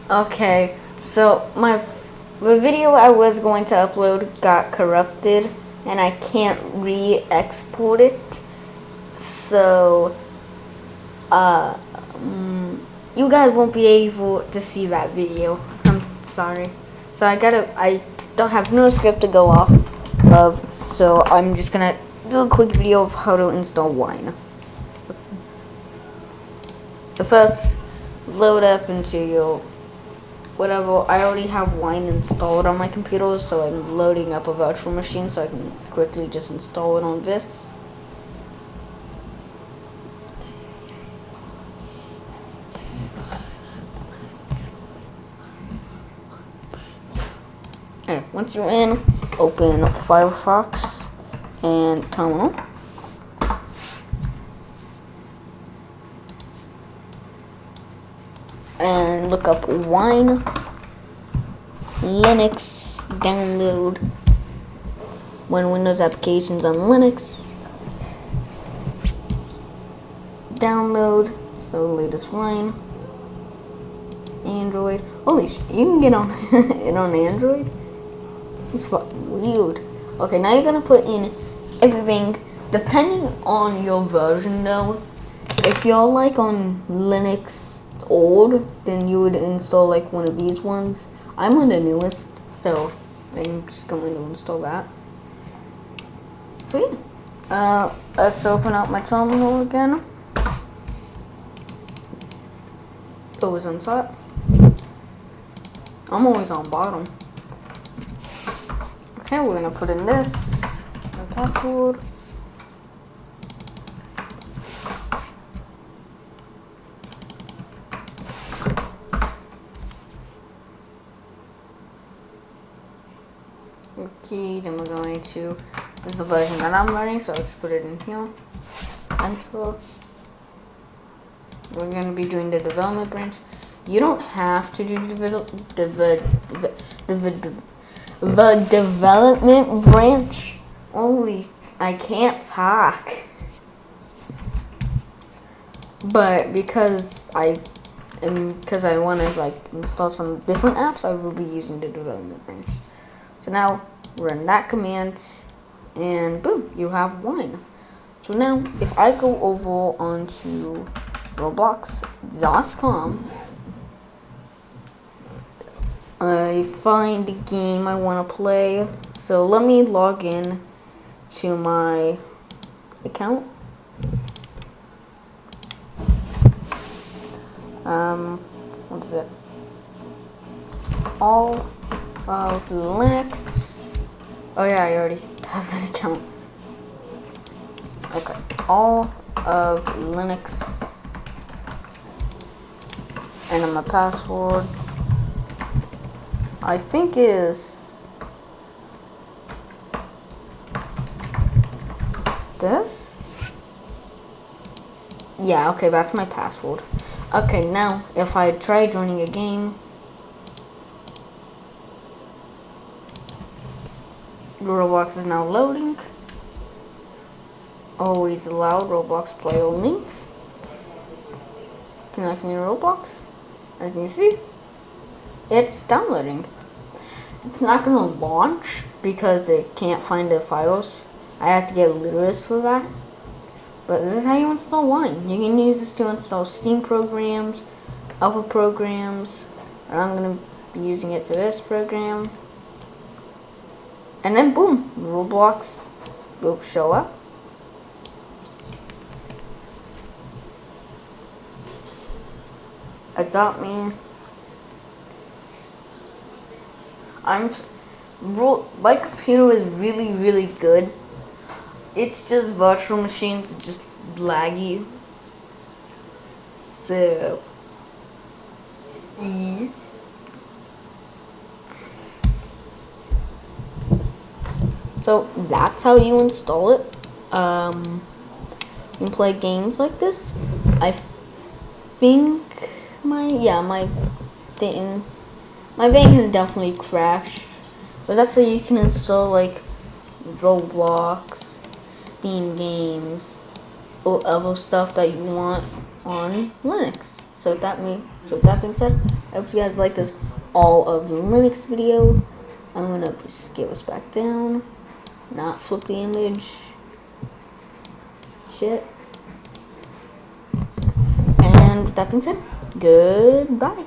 Okay, so the video I was going to upload got corrupted, and I can't re-export it. So, you guys won't be able to see that video. I'm sorry. So I don't have no script to go off of, so I'm just gonna do a quick video of how to install Wine. So first, load up into your whatever. I already have Wine installed on my computer, so I'm loading up a virtual machine so I can quickly just install it on this. Okay, once you're in, open Firefox and Terminal. And look up Wine Linux download when Windows applications on Linux. Download, so latest Wine. Android. Holy shit, you can get on it on Android? It's fucking weird. Okay, now you're gonna put in everything depending on your version though. If you're like on Linux old, then you would install like one of these ones. I'm on the newest, so I'm just going to install that. So yeah, let's open up my terminal again. Always on top. I'm always on bottom. Okay, we're gonna put in this, my password. Okay, then we're going to, this is the version that I'm running, so I'll just put it in here. Enter. We're going to be doing the development branch. You don't have to do the development branch. Only, I can't talk. But because I want to like install some different apps, I will be using the development branch. So now run that command and boom, you have Wine. So now if I go over onto roblox.com, I find the game I want to play. So let me log in to my account. What is it? All of Linux. Oh yeah, I already have that account. Okay, all of Linux, and then my password I think is this. Yeah, okay, that's my password. Okay, now if I try joining a game, Roblox is now loading. Always allow Roblox player links. Connecting to Roblox. As you can see, it's downloading. It's not gonna launch because it can't find the files. I have to get Literus for that. But this is how you install Wine. You can use this to install Steam programs, other programs, and I'm gonna be using it for this program. And then boom, Roblox will show up. Adopt me. My computer is really good. It's just virtual machines, just laggy. So yeah. So that's how you install it. You can play games like this. I think my vein has definitely crashed. But that's how you can install like Roblox, Steam games, or other stuff that you want. on Linux. So with that being said, I hope you guys like this all of the Linux video. I'm gonna scale this back down, not flip the image. Shit. And with that being said, goodbye.